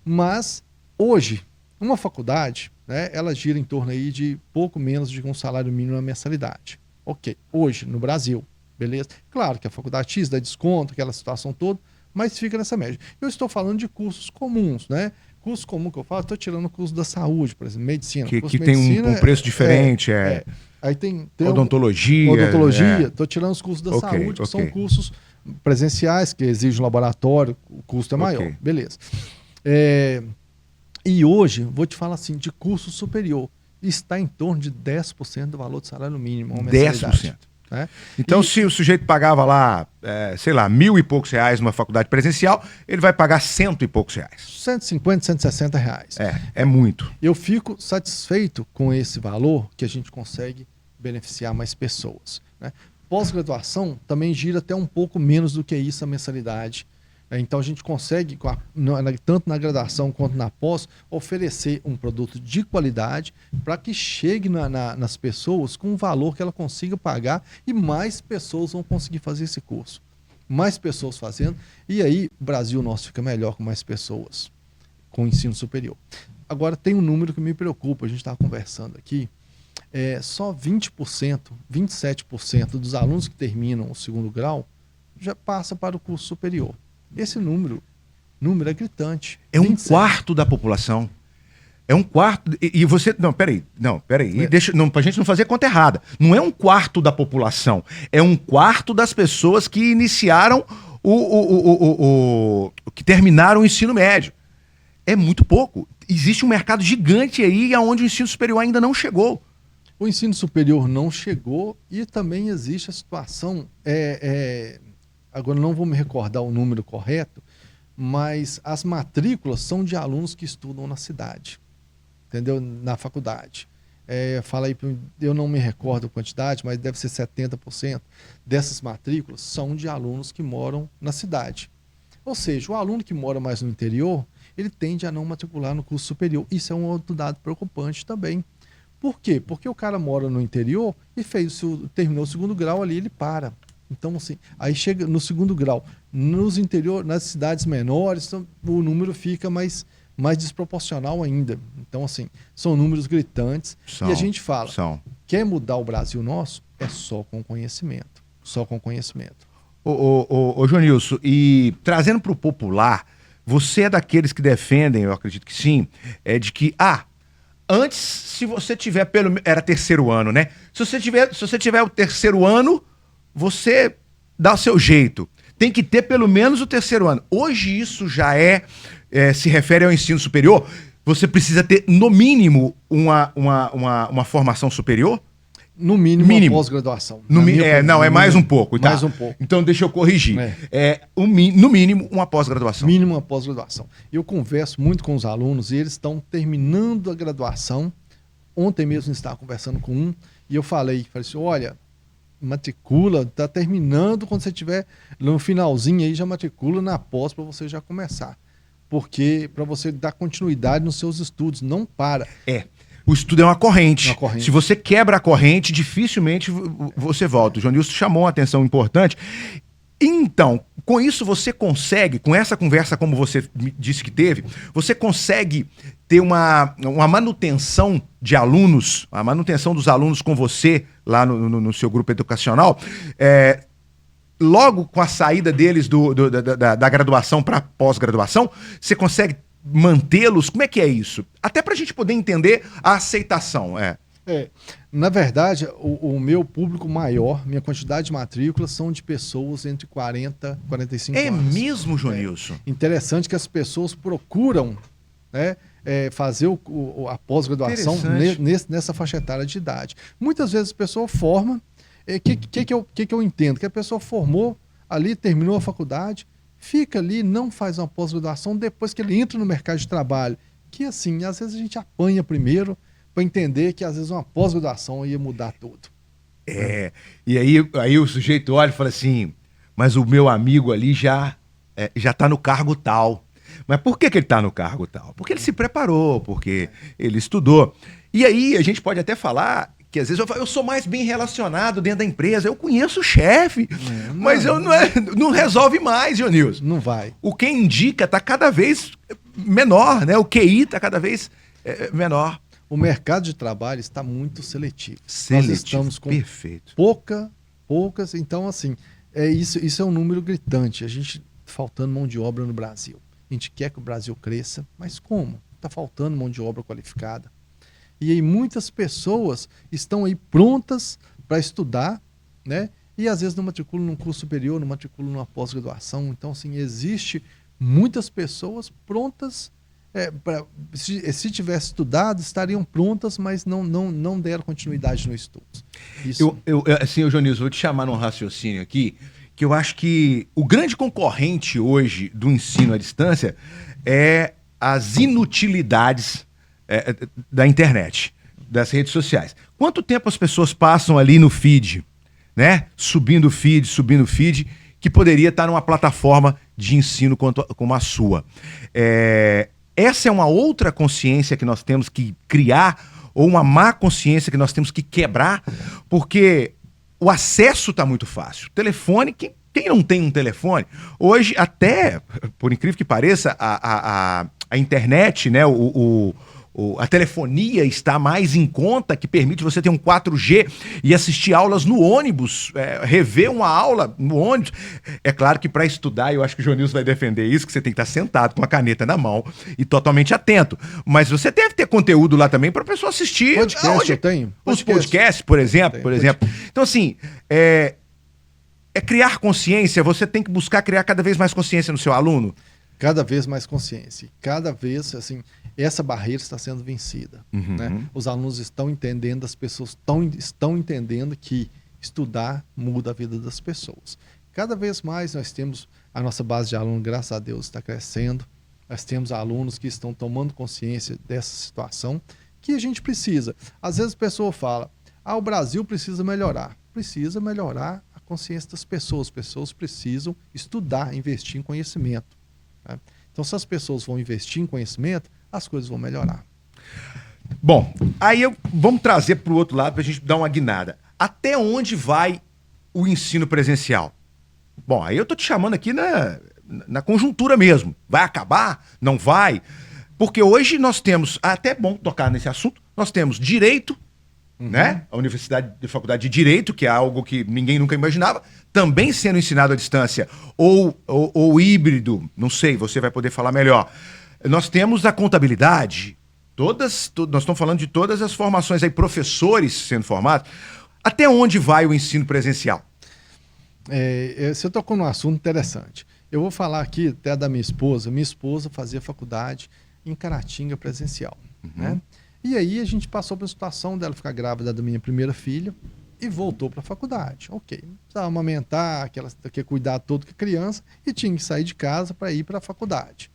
Mas, hoje, uma faculdade, né, ela gira em torno aí de pouco menos de um salário mínimo na mensalidade. Ok, hoje, no Brasil, beleza? Claro que a faculdade X dá desconto, aquela situação toda, mas fica nessa média. Eu estou falando de cursos comuns, né? Curso comum que eu falo, estou tirando o curso da saúde, por exemplo, medicina.
Que tem um preço diferente.
Aí tem
odontologia.
Estou tirando os cursos da saúde, que são cursos presenciais, que exigem um laboratório, o custo é maior. Beleza. E hoje, vou te falar assim, de curso superior, está em torno de 10% do valor do salário mínimo.
10%. Né? Então, se o sujeito pagava lá, sei lá, R$1.000 e poucos numa faculdade presencial, ele vai pagar R$100 e poucos.
150, R$160.
É muito.
Eu fico satisfeito com esse valor que a gente consegue beneficiar mais pessoas, né? Pós-graduação também gira até um pouco menos do que isso a mensalidade. Então a gente consegue, tanto na graduação quanto na pós, oferecer um produto de qualidade para que chegue nas pessoas com um valor que ela consiga pagar, e mais pessoas vão conseguir fazer esse curso. Mais pessoas fazendo, e aí o Brasil nosso fica melhor com mais pessoas, com o ensino superior. Agora tem um número que me preocupa, a gente estava conversando aqui, só 20%, 27% dos alunos que terminam o segundo grau já passa para o curso superior. Esse número é gritante.
É 27. Um quarto da população. É um quarto. E você. Não, peraí. Pra gente não fazer conta errada. Não é um quarto da população. É um quarto das pessoas que iniciaram que terminaram o ensino médio. É muito pouco. Existe um mercado gigante aí onde o ensino superior ainda não chegou.
O ensino superior não chegou, e também existe a situação. Agora não vou me recordar o número correto, mas as matrículas são de alunos que estudam na cidade, entendeu? Na faculdade. Fala aí, eu não me recordo a quantidade, mas deve ser 70% dessas matrículas são de alunos que moram na cidade. Ou seja, o aluno que mora mais no interior, ele tende a não matricular no curso superior. Isso é um outro dado preocupante também. Por quê? Porque o cara mora no interior e terminou o segundo grau ali, ele para. Então, assim, aí chega no segundo grau, nos interior, nas cidades menores, então, o número fica mais desproporcional ainda. Então, assim, são números gritantes. E a gente fala, quer mudar o Brasil nosso? É só com conhecimento. Só com conhecimento.
Ô Jonilson, e trazendo para o popular, você é daqueles que defendem, eu acredito que sim, de que, antes, se você tiver era terceiro ano, né? Se você tiver o terceiro ano, você dá o seu jeito. tem que ter pelo menos o terceiro ano. Hoje isso já se refere ao ensino superior. Você precisa ter, no mínimo, uma formação superior?
No mínimo. Uma pós-graduação.
Não, é mais um pouco. Tá?
Mais um pouco.
Então deixa eu corrigir. No mínimo, uma pós-graduação.
Mínimo uma pós-graduação. Eu converso muito com os alunos e eles estão terminando a graduação. Ontem mesmo estava conversando com um e eu falei assim, olha, matricula, está terminando, quando você estiver no finalzinho aí, já matricula na pós para você já começar. Porque para você dar continuidade nos seus estudos, não para.
O estudo é uma corrente. Se você quebra a corrente, dificilmente você volta. O João Nilson chamou uma atenção importante. Então, com isso você consegue, com essa conversa como você disse que teve, você consegue ter uma manutenção de alunos, a manutenção dos alunos com você lá no seu grupo educacional, logo com a saída deles da graduação para pós-graduação, você consegue mantê-los? Como é que é isso? Até para a gente poder entender a aceitação.
Na verdade, o meu público maior, minha quantidade de matrículas são de pessoas entre 40 e 45 anos.
É mesmo, João Nilson?
Interessante que as pessoas procuram, né, fazer a pós-graduação nessa faixa etária de idade. Muitas vezes a pessoa forma. Que eu entendo? Que a pessoa formou ali, terminou a faculdade, fica ali, não faz uma pós-graduação depois que ele entra no mercado de trabalho. Que assim, às vezes a gente apanha primeiro para entender que às vezes uma pós-graduação ia mudar tudo.
E aí o sujeito olha e fala assim, mas o meu amigo ali já está no cargo tal. Mas por que ele está no cargo tal? Porque ele se preparou, porque ele estudou. E aí a gente pode até falar que às vezes eu sou mais bem relacionado dentro da empresa, eu conheço o chefe, mas não resolve mais, João Nilson.
Não vai.
O que indica está cada vez menor, né? O QI está cada vez menor.
O mercado de trabalho está muito seletivo.
Nós
estamos com poucas, então assim, isso é um número gritante. A gente faltando mão de obra no Brasil. A gente quer que o Brasil cresça, mas como? Está faltando mão de obra qualificada. E aí muitas pessoas estão aí prontas para estudar, né? E às vezes não matriculam num curso superior, não matriculam numa pós-graduação. Então, assim, existe muitas pessoas prontas, se tivesse estudado, estariam prontas, mas não deram continuidade no estudo.
Assim, João Nilson, vou te chamar num raciocínio aqui, que eu acho que o grande concorrente hoje do ensino à distância é as inutilidades da internet, das redes sociais. Quanto tempo as pessoas passam ali no feed, né? Subindo feed, que poderia estar numa plataforma de ensino como a sua. Essa é uma outra consciência que nós temos que criar, ou uma má consciência que nós temos que quebrar, porque o acesso está muito fácil. O telefone, quem não tem um telefone, hoje até, por incrível que pareça, a internet, né, a telefonia está mais em conta, que permite você ter um 4G e assistir aulas no ônibus, rever uma aula no ônibus. É claro que para estudar, eu acho que o João Nilson vai defender isso, que você tem que estar sentado com a caneta na mão e totalmente atento. Mas você deve ter conteúdo lá também para a pessoa assistir.
Podcast eu tenho.
Os podcasts, por exemplo. Então, assim, criar consciência, você tem que buscar criar cada vez mais consciência no seu aluno.
Cada vez mais consciência. Cada vez, assim, essa barreira está sendo vencida. Né? Os alunos estão entendendo, as pessoas estão entendendo que estudar muda a vida das pessoas. Cada vez mais nós temos a nossa base de alunos, graças a Deus, está crescendo. Nós temos alunos que estão tomando consciência dessa situação que a gente precisa. Às vezes a pessoa fala, o Brasil precisa melhorar. Precisa melhorar a consciência das pessoas. As pessoas precisam estudar, investir em conhecimento. Né? Então, se as pessoas vão investir em conhecimento, as coisas vão melhorar.
Bom, aí vamos trazer para o outro lado para a gente dar uma guinada. Até onde vai o ensino presencial? Bom, aí eu estou te chamando aqui na conjuntura mesmo. Vai acabar? Não vai? Porque hoje nós temos, até bom tocar nesse assunto, nós temos direito, né? A faculdade de Direito, que é algo que ninguém nunca imaginava, também sendo ensinado à distância, ou híbrido, não sei, você vai poder falar melhor. Nós temos a contabilidade, nós estamos falando de todas as formações aí, professores sendo formados. Até onde vai o ensino presencial?
Você tocou num assunto interessante. Eu vou falar aqui até da minha esposa. Minha esposa fazia faculdade em Caratinga presencial. Né? E aí a gente passou por uma situação dela ficar grávida da minha primeira filha e voltou para a faculdade. Ok, precisava amamentar, quer cuidar todo com a criança e tinha que sair de casa para ir para a faculdade.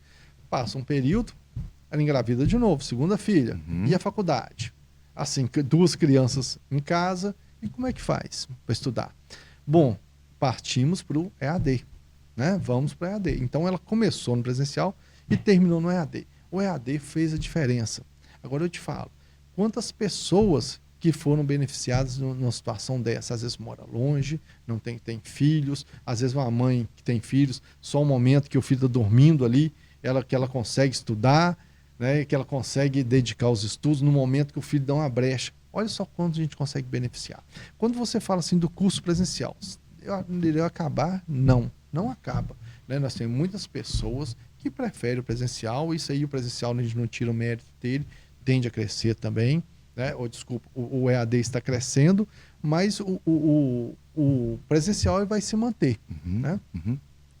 Passa um período, ela engravida de novo, segunda filha, e a faculdade. Assim, 2 crianças em casa, e como é que faz para estudar? Bom, partimos para o EAD, né? Vamos para o EAD. Então ela começou no presencial e terminou no EAD. O EAD fez a diferença. Agora eu te falo, quantas pessoas que foram beneficiadas numa situação dessa? Às vezes mora longe, não tem filhos, às vezes uma mãe que tem filhos, só um momento que o filho está dormindo ali, que ela consegue estudar, né, que ela consegue dedicar aos estudos no momento que o filho dá uma brecha. Olha só quanto a gente consegue beneficiar. Quando você fala assim do curso presencial, ele vai acabar? Não acaba. Né? Nós temos muitas pessoas que preferem o presencial, isso aí o presencial a gente não tira o mérito dele, tende a crescer também, né? O EAD está crescendo, mas o presencial vai se manter. Né?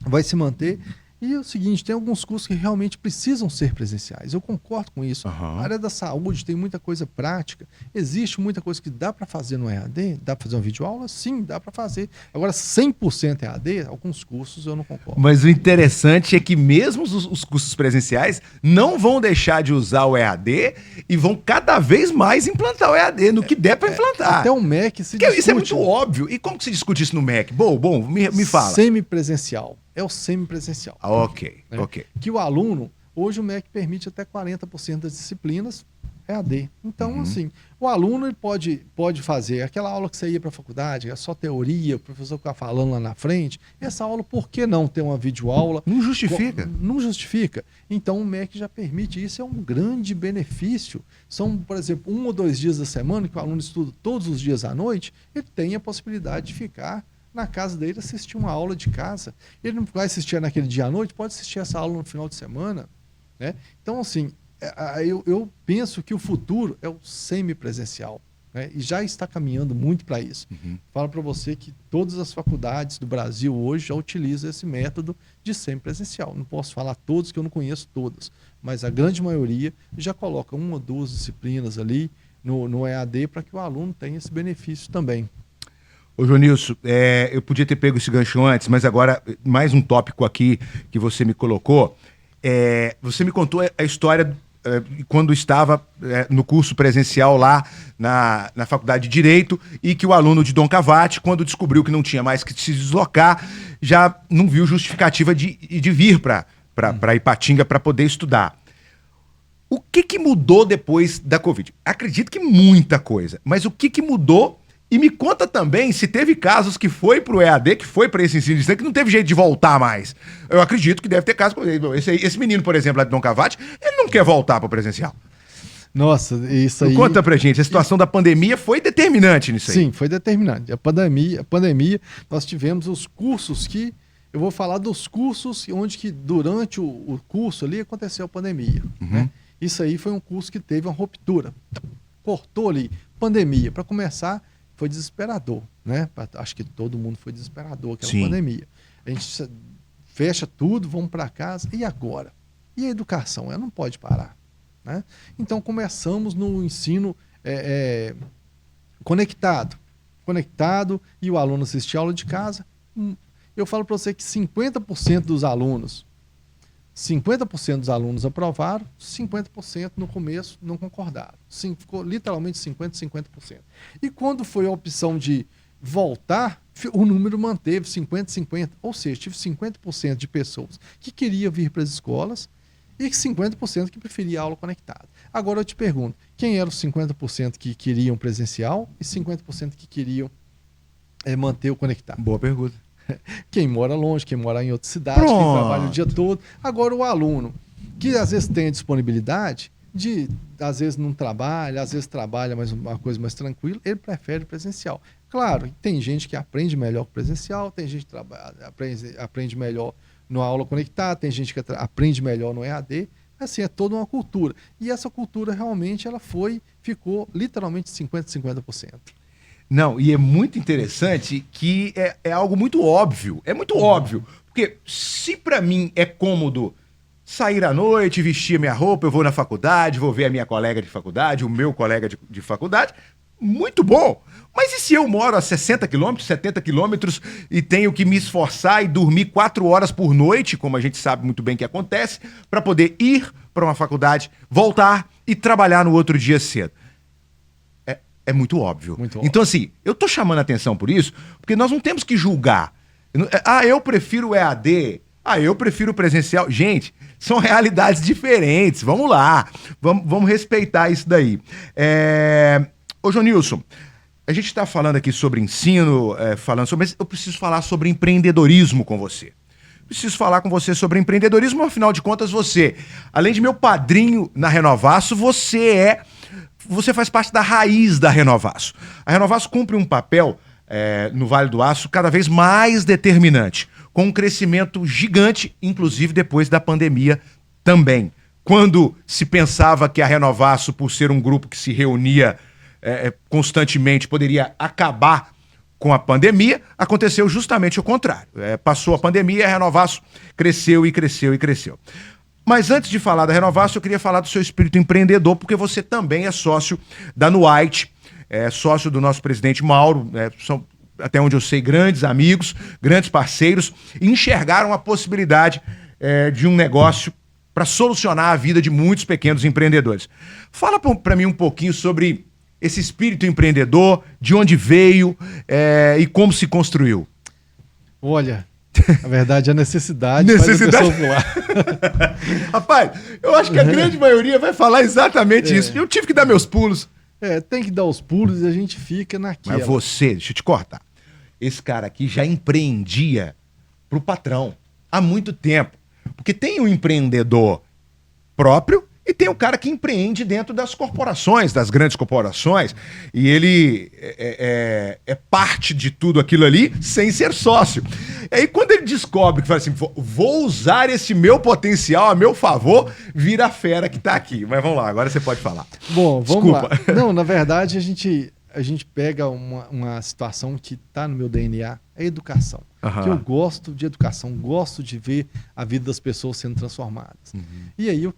Vai se manter. E é o seguinte, tem alguns cursos que realmente precisam ser presenciais. Eu concordo com isso. A área da saúde tem muita coisa prática. Existe muita coisa que dá para fazer no EAD? Dá para fazer uma videoaula? Sim, dá para fazer. Agora, 100% EAD, alguns cursos eu não concordo.
Mas o interessante é que mesmo os cursos presenciais não vão deixar de usar o EAD e vão cada vez mais implantar o EAD no que der para implantar.
Até o MEC se discute.
Isso é muito óbvio. E como que se discute isso no MEC? Bom, me fala.
Semipresencial. É o semipresencial.
Ok.
Que o aluno, hoje o MEC permite até 40% das disciplinas EAD. Então, assim, o aluno ele pode fazer aquela aula que você ia para a faculdade, é só teoria, o professor ficar falando lá na frente. Essa aula, por que não ter uma videoaula?
Não justifica.
Não justifica. Então, o MEC já permite isso, é um grande benefício. São, por exemplo, 1 ou 2 dias da semana que o aluno estuda todos os dias à noite, ele tem a possibilidade de ficar na casa dele, assistir uma aula de casa. Ele não vai assistir naquele dia à noite, pode assistir essa aula no final de semana. Né? Então, assim, eu penso que o futuro é o semipresencial. Né? E já está caminhando muito para isso. Falo para você que todas as faculdades do Brasil hoje já utilizam esse método de semipresencial. Não posso falar todos, que eu não conheço todas, mas a grande maioria já coloca 1 ou 2 disciplinas ali no EAD para que o aluno tenha esse benefício também.
Ô, Joanilson, eu podia ter pego esse gancho antes, mas agora, mais um tópico aqui que você me colocou. Você me contou a história quando estava no curso presencial lá na Faculdade de Direito e que o aluno de Dom Cavate, quando descobriu que não tinha mais que se deslocar, já não viu justificativa de vir para Ipatinga para poder estudar. O que mudou depois da Covid? Acredito que muita coisa, mas o que mudou? E me conta também se teve casos que foi pro EAD, que foi para esse ensino distante, que não teve jeito de voltar mais. Eu acredito que deve ter casos. Esse menino, por exemplo, lá de Dom Cavate, ele não quer voltar pro presencial.
Nossa, isso aí...
Conta pra gente, a situação da pandemia foi determinante nisso aí.
Sim, foi determinante. A pandemia, nós tivemos os cursos que... Eu vou falar dos cursos onde que durante o curso ali aconteceu a pandemia. Né? Isso aí foi um curso que teve uma ruptura. Cortou ali, pandemia. Para começar... Foi desesperador, né? Acho que todo mundo foi desesperador, aquela pandemia. A gente fecha tudo, vamos para casa, e agora? E a educação? Ela não pode parar. Né? Então, começamos no ensino conectado, e o aluno assistia a aula de casa. Eu falo para você que 50% dos alunos aprovaram, 50% no começo não concordaram. Ficou literalmente 50%. E quando foi a opção de voltar, o número manteve 50%. Ou seja, tive 50% de pessoas que queriam vir para as escolas e 50% que preferia aula conectada. Agora eu te pergunto, quem eram os 50% que queriam presencial e 50% que queriam manter o conectado?
Boa pergunta.
Quem mora longe, quem mora em outra cidade, quem trabalha o dia todo. Agora o aluno, que às vezes tem a disponibilidade às vezes não trabalha, às vezes trabalha, mas uma coisa mais tranquila, ele prefere presencial. Claro, tem gente que aprende melhor com presencial, tem gente que aprende melhor na aula conectada, tem gente que aprende melhor no EAD. Assim, é toda uma cultura. E essa cultura realmente ficou literalmente 50%.
Não, e é muito interessante que é algo muito óbvio. É muito óbvio. Porque se pra mim é cômodo sair à noite, vestir a minha roupa, eu vou na faculdade, vou ver a minha colega de faculdade, o meu colega de faculdade, muito bom. Mas e se eu moro a 60 quilômetros, 70 quilômetros e tenho que me esforçar e dormir 4 horas por noite, como a gente sabe muito bem que acontece, para poder ir para uma faculdade, voltar e trabalhar no outro dia cedo? É muito óbvio.
Muito óbvio.
Então, assim, eu tô chamando a atenção por isso, porque nós não temos que julgar. Eu prefiro o EAD. Eu prefiro o presencial. Gente, são realidades diferentes. Vamos lá. Vamos respeitar isso daí. Ô, Jonilson, a gente está falando aqui sobre ensino, mas eu preciso falar sobre empreendedorismo com você. Preciso falar com você sobre empreendedorismo, afinal de contas, você, além de meu padrinho na Renovaço, você faz parte da raiz da Renovaço. A Renovaço cumpre um papel no Vale do Aço cada vez mais determinante, com um crescimento gigante, inclusive depois da pandemia também. Quando se pensava que a Renovaço, por ser um grupo que se reunia constantemente, poderia acabar com a pandemia, aconteceu justamente o contrário. Passou a pandemia e a Renovaço cresceu e cresceu e cresceu. Mas antes de falar da Renovaço, eu queria falar do seu espírito empreendedor, porque você também é sócio da Nuite, sócio do nosso presidente Mauro, são, até onde eu sei, grandes amigos, grandes parceiros, e enxergaram a possibilidade de um negócio para solucionar a vida de muitos pequenos empreendedores. Fala para mim um pouquinho sobre esse espírito empreendedor, de onde veio e como se construiu.
Olha, na verdade, a necessidade faz a pessoa voar.
Rapaz, eu acho que a grande maioria vai falar exatamente isso. Eu tive que dar meus pulos.
Tem que dar os pulos e a gente fica naquela.
Mas você, deixa eu te cortar. Esse cara aqui já empreendia pro patrão há muito tempo. Porque tem o empreendedor próprio e tem o cara que empreende dentro das corporações, das grandes corporações, e ele é parte de tudo aquilo ali sem ser sócio. E aí quando ele descobre que fala assim, vou usar esse meu potencial a meu favor, vira a fera que tá aqui. Mas vamos lá, agora você pode falar.
Bom, vamos lá. Não, na verdade a gente pega uma situação que tá no meu DNA, é a educação. Que eu gosto de educação, gosto de ver a vida das pessoas sendo transformadas. E aí eu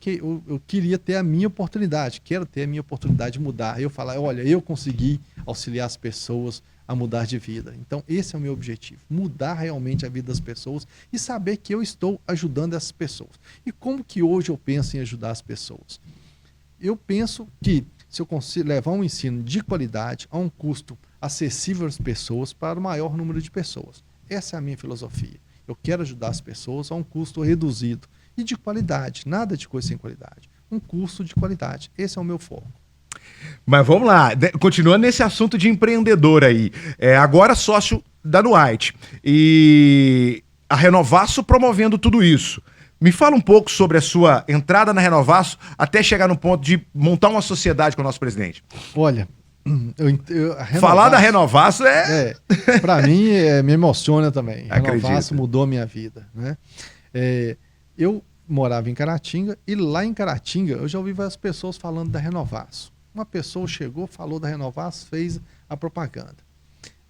queria ter a minha oportunidade, quero ter a minha oportunidade de mudar. Eu falar, olha, eu consegui auxiliar as pessoas a mudar de vida. Então esse é o meu objetivo, mudar realmente a vida das pessoas e saber que eu estou ajudando essas pessoas. E como que hoje eu penso em ajudar as pessoas? Eu penso que se eu consigo levar um ensino de qualidade a um custo acessível às pessoas para o maior número de pessoas. Essa é a minha filosofia. Eu quero ajudar as pessoas a um custo reduzido e de qualidade, nada de coisa sem qualidade. Um custo de qualidade. Esse é o meu foco.
Mas vamos lá, continuando nesse assunto de empreendedor aí. Agora sócio da Nuite. E a Renovaço promovendo tudo isso. Me fala um pouco sobre a sua entrada na Renovaço até chegar no ponto de montar uma sociedade com o nosso presidente.
Olha,
falar da Renovaço
para mim, me emociona também. Renovaço mudou a minha vida, né? Eu morava em Caratinga e lá em Caratinga eu já ouvi várias pessoas falando da Renovaço. Uma pessoa chegou, falou da Renovaço, fez a propaganda.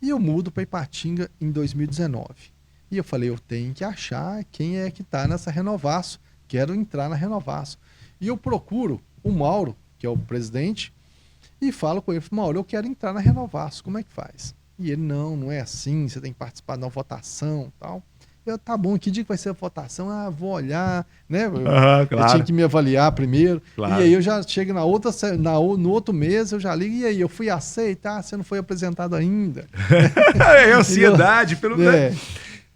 E eu mudo para Ipatinga em 2019. E eu falei, eu tenho que achar quem é que está nessa Renovaço. Quero entrar na Renovaço. E eu procuro o Mauro, que é o presidente, e falo com ele, Mauro, eu quero entrar na Renovaço, como é que faz? E ele, não é assim, você tem que participar de uma votação e tal. Eu, tá bom, que dia que vai ser a votação? Vou olhar, né?
Claro.
Eu tinha que me avaliar primeiro.
Claro.
E aí eu já chego no outro mês, eu já ligo, e aí, eu fui aceito? Você não foi apresentado ainda.
Ansiedade, pelo menos.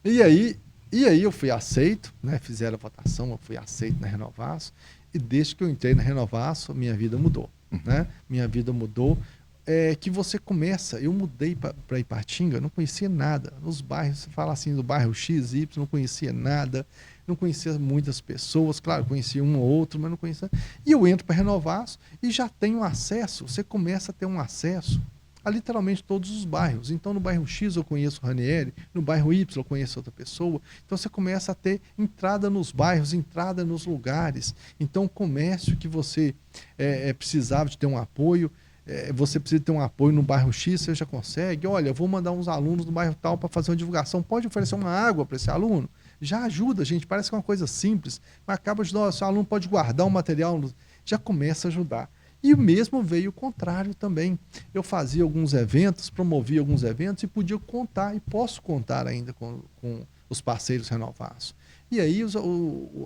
E aí eu fui aceito, né? Fizeram a votação, eu fui aceito na Renovaço, e desde que eu entrei na Renovaço, minha vida mudou. Né? Minha vida mudou, que você começa, eu mudei para Ipatinga, não conhecia nada, nos bairros, você fala assim, do bairro X, Y, não conhecia nada, não conhecia muitas pessoas, claro, conhecia um ou outro, mas não conhecia, e eu entro para Renovaço e já tenho acesso, você começa a ter um acesso a literalmente todos os bairros. Então no bairro X eu conheço o Ranieri, no bairro Y eu conheço outra pessoa. Então você começa a ter entrada nos bairros, entrada nos lugares. Então o comércio que você precisava de ter um apoio, você precisa ter um apoio no bairro X, você já consegue. Olha, eu vou mandar uns alunos do bairro tal para fazer uma divulgação. Pode oferecer uma água para esse aluno? Já ajuda, gente. Parece que é uma coisa simples, mas acaba ajudando. O aluno pode guardar um material, já começa a ajudar. E o mesmo veio o contrário também. Eu fazia alguns eventos, promovia alguns eventos e podia contar, e posso contar ainda com os parceiros Renovaço. E aí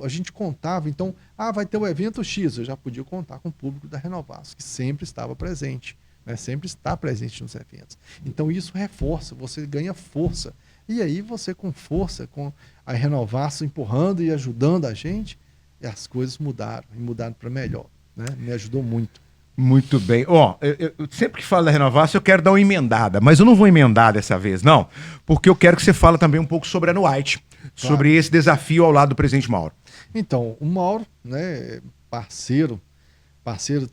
a gente contava, então, vai ter o evento X, eu já podia contar com o público da Renovaço, que sempre estava presente, né? Sempre está presente nos eventos. Então isso reforça, você ganha força. E aí você com força, com a Renovaço empurrando e ajudando a gente, as coisas mudaram, e mudaram para melhor, né? Me ajudou muito.
Muito bem. Eu sempre que falo da Renovaço, eu quero dar uma emendada, mas eu não vou emendar dessa vez, não, porque eu quero que você fale também um pouco sobre a Nuite, claro, sobre esse desafio ao lado do presidente Mauro.
Então, o Mauro, né, parceiro,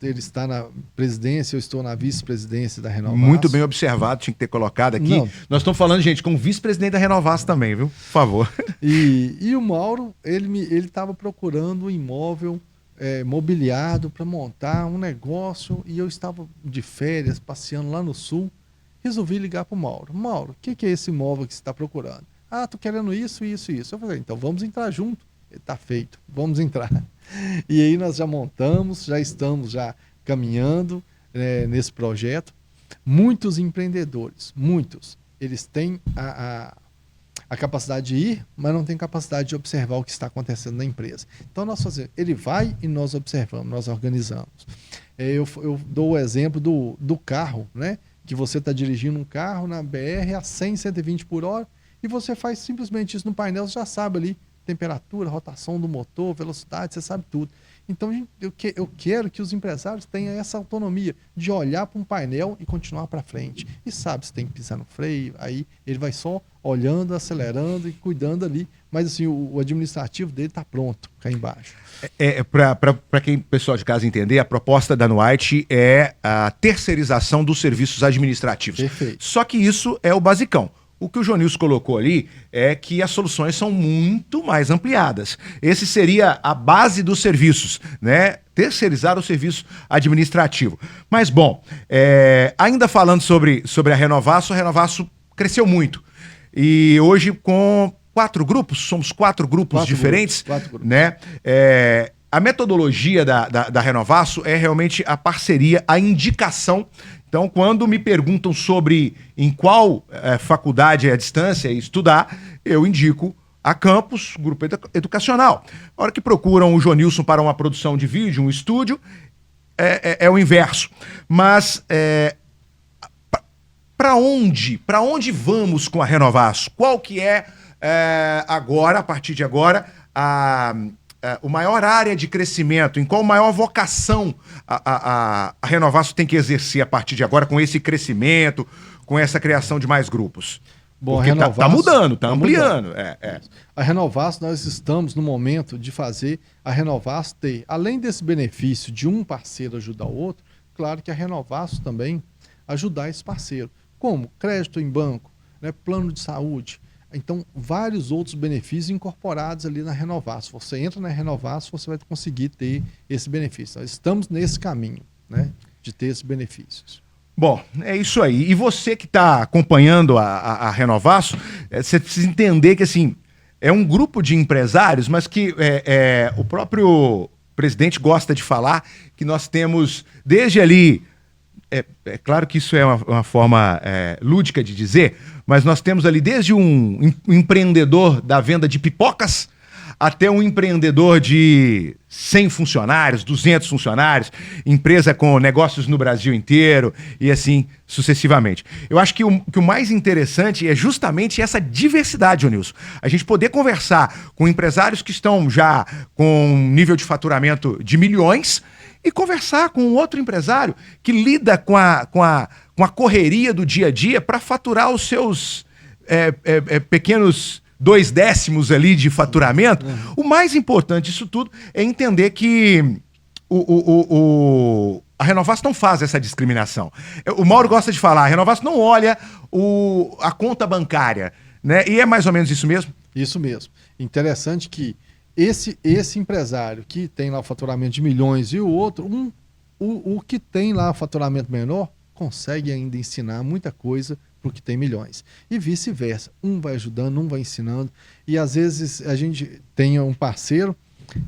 ele está na presidência, eu estou na vice-presidência da Renovaço.
Muito bem observado, tinha que ter colocado aqui. Não. Nós estamos falando, gente, com o vice-presidente da Renovaço também, viu? Por favor.
E o Mauro, ele estava procurando um imóvel mobiliado para montar um negócio, e eu estava de férias, passeando lá no sul, resolvi ligar para o Mauro. Mauro, o que é esse imóvel que você está procurando? Tô querendo isso, isso, isso. Eu falei, então vamos entrar junto. Está feito, vamos entrar. E aí nós já montamos, já estamos já caminhando nesse projeto. Muitos empreendedores, eles têm a capacidade de ir, mas não tem capacidade de observar o que está acontecendo na empresa. Então nós fazemos, ele vai e nós observamos, nós organizamos. Eu dou o exemplo do carro, né? Que você está dirigindo um carro na BR a 100, 120 por hora, e você faz simplesmente isso no painel, você já sabe ali temperatura, rotação do motor, velocidade, você sabe tudo. Então eu quero que os empresários tenham essa autonomia de olhar para um painel e continuar para frente. E sabe se tem que pisar no freio, aí ele vai só olhando, acelerando e cuidando ali. Mas assim, o administrativo dele está pronto cá embaixo.
Para quem, pessoal de casa entender, a proposta da Nuite é a terceirização dos serviços administrativos.
Perfeito.
Só que isso é o basicão. O que o Jonilson colocou ali é que as soluções são muito mais ampliadas. Esse seria a base dos serviços, né? Terceirizar o serviço administrativo. Mas, bom, ainda falando sobre a Renovaço cresceu muito. E hoje com 4 grupos, somos 4 grupos diferentes,
4 grupos.
Né? A metodologia da Renovaço é realmente a parceria, a indicação. Então, quando me perguntam sobre em qual faculdade à distância estudar, eu indico a Campus, grupo educacional. A hora que procuram o Jonilson para uma produção de vídeo, um estúdio, é o inverso. Mas para onde vamos com a Renovaço? Qual que agora, a partir de agora, o maior área de crescimento, em qual maior vocação a Renovaço tem que exercer a partir de agora com esse crescimento, com essa criação de mais grupos?
Bom,
porque tá mudando, tá ampliando.
A Renovaço, nós estamos no momento de fazer a Renovaço ter, além desse benefício de um parceiro ajudar o outro, claro que a Renovaço também ajudar esse parceiro. Como? Crédito em banco, né? Plano de saúde. Então, vários outros benefícios incorporados ali na Renovaço. Você entra na Renovaço, você vai conseguir ter esse benefício. Nós estamos nesse caminho, né, de ter esses benefícios.
Bom, é isso aí. E você que está acompanhando a Renovaço, você precisa entender que assim, é um grupo de empresários, mas que o próprio presidente gosta de falar que nós temos desde ali... É claro que isso é uma forma lúdica de dizer, mas nós temos ali desde um empreendedor da venda de pipocas até um empreendedor de 100 funcionários, 200 funcionários, empresa com negócios no Brasil inteiro e assim sucessivamente. Eu acho que o mais interessante é justamente essa diversidade, Jonilson. A gente poder conversar com empresários que estão já com um nível de faturamento de milhões e conversar com outro empresário que lida com a correria do dia a dia para faturar os seus pequenos 0,2 ali de faturamento. O mais importante disso tudo é entender que a Renovaço não faz essa discriminação. O Mauro gosta de falar, a Renovaço não olha a conta bancária, né? E é mais ou menos isso mesmo?
Isso mesmo. Interessante que esse empresário que tem lá o faturamento de milhões e o outro, um o que tem lá faturamento menor consegue ainda ensinar muita coisa para o que tem milhões. E vice-versa. Um vai ajudando, um vai ensinando. E às vezes a gente tem um parceiro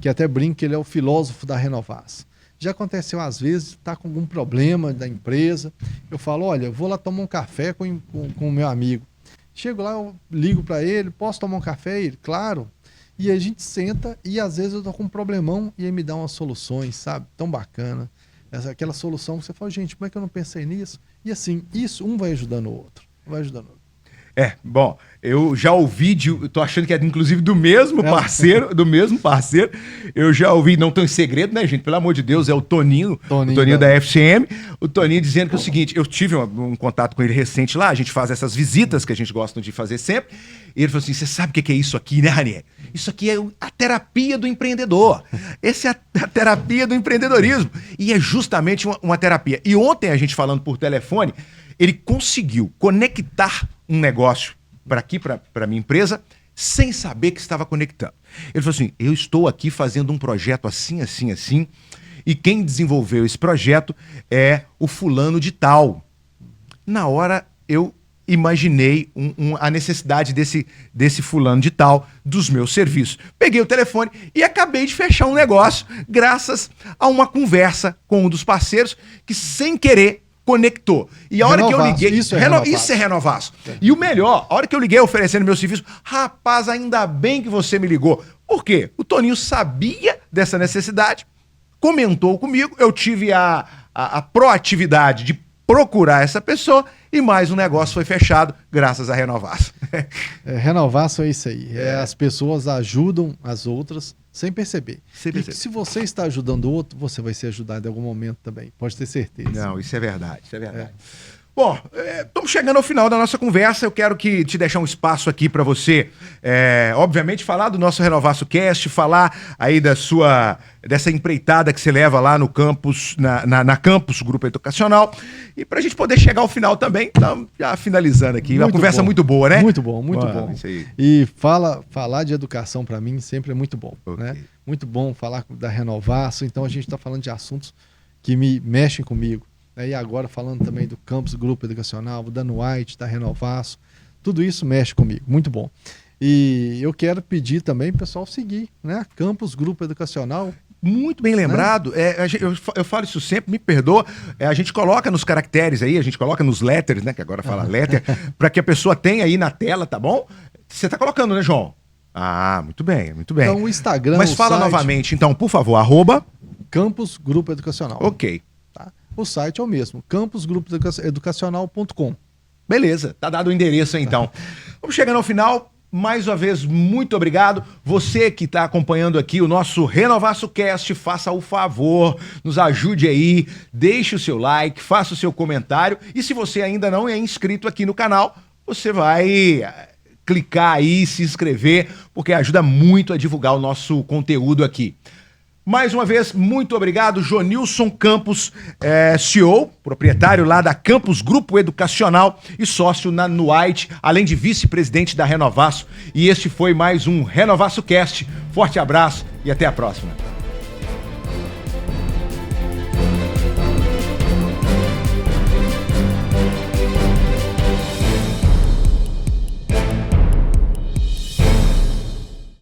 que até brinca que ele é o filósofo da Renovas. Já aconteceu às vezes, está com algum problema da empresa. Eu falo, olha, vou lá tomar um café com o meu amigo. Chego lá, eu ligo para ele, posso tomar um café? Ele, claro. E a gente senta e às vezes eu tô com um problemão e ele me dá umas soluções, sabe? Tão bacana. Aquela solução que você fala, gente, como é que eu não pensei nisso? E assim, isso um vai ajudando o outro. Vai ajudando o outro.
Bom, eu já ouvi, tô achando que é inclusive do mesmo parceiro, eu já ouvi, não tô em segredo, né, gente? Pelo amor de Deus, é o Toninho da FCM, o Toninho dizendo que é o seguinte, eu tive um contato com ele recente lá, a gente faz essas visitas que a gente gosta de fazer sempre, e ele falou assim, você sabe o que é isso aqui, né, Ranieri? Isso aqui é a terapia do empreendedor, essa é a terapia do empreendedorismo, e é justamente uma terapia. E ontem a gente falando por telefone, ele conseguiu conectar um negócio para aqui, para minha empresa, sem saber que estava conectando. Ele falou assim, eu estou aqui fazendo um projeto assim, assim, assim, e quem desenvolveu esse projeto é o fulano de tal. Na hora eu imaginei a necessidade desse fulano de tal, dos meus serviços. Peguei o telefone e acabei de fechar um negócio, graças a uma conversa com um dos parceiros, que sem querer conectou. E a hora que eu liguei... Isso é Renovaço. E o melhor, a hora que eu liguei oferecendo meu serviço, rapaz, ainda bem que você me ligou. Por quê? O Toninho sabia dessa necessidade, comentou comigo, eu tive a proatividade de procurar essa pessoa e mais um negócio foi fechado graças a Renovaço.
Renovaço é isso aí. As pessoas ajudam as outras sem perceber. E se você está ajudando o outro, você vai ser ajudado em algum momento também. Pode ter certeza.
Não, isso é verdade, isso é verdade. Bom, estamos chegando ao final da nossa conversa. Eu quero te deixar um espaço aqui para você, obviamente, falar do nosso Renovaço Cast, falar aí dessa empreitada que você leva lá no campus, na Campus Grupo Educacional, e para a gente poder chegar ao final também, então, já finalizando aqui. Uma conversa muito boa, né?
Muito bom, muito bom. Isso aí. E falar de educação para mim sempre é muito bom, né? Muito bom falar da Renovaço, então a gente está falando de assuntos que me mexem comigo. E agora falando também do Campus Grupo Educacional, da White, da Renovaço, tudo isso mexe comigo, muito bom. E eu quero pedir também para o pessoal seguir, né? Campus Grupo Educacional.
Muito bem lembrado, eu falo isso sempre, me perdoa, a gente coloca nos caracteres aí, a gente coloca nos letters, né, que agora fala letter, para que a pessoa tenha aí na tela, tá bom? Você tá colocando, né, João? Ah, muito bem, muito bem.
Então o Instagram,
mas fala novamente, então, por favor, @
Campus Grupo Educacional.
Ok.
O site é o mesmo, campusgrupoeducacional.com.
Beleza, tá dado o endereço então. Vamos chegando ao final. Mais uma vez, muito obrigado. Você que está acompanhando aqui o nosso Renovaço Cast, faça o favor, nos ajude aí, deixe o seu like, faça o seu comentário. E se você ainda não é inscrito aqui no canal, você vai clicar aí, se inscrever, porque ajuda muito a divulgar o nosso conteúdo aqui. Mais uma vez, muito obrigado, Jonilson Campos, CEO, proprietário lá da Campus Grupo Educacional e sócio na White, além de vice-presidente da Renovaço. E este foi mais um Renovaço Cast. Forte abraço e até a próxima.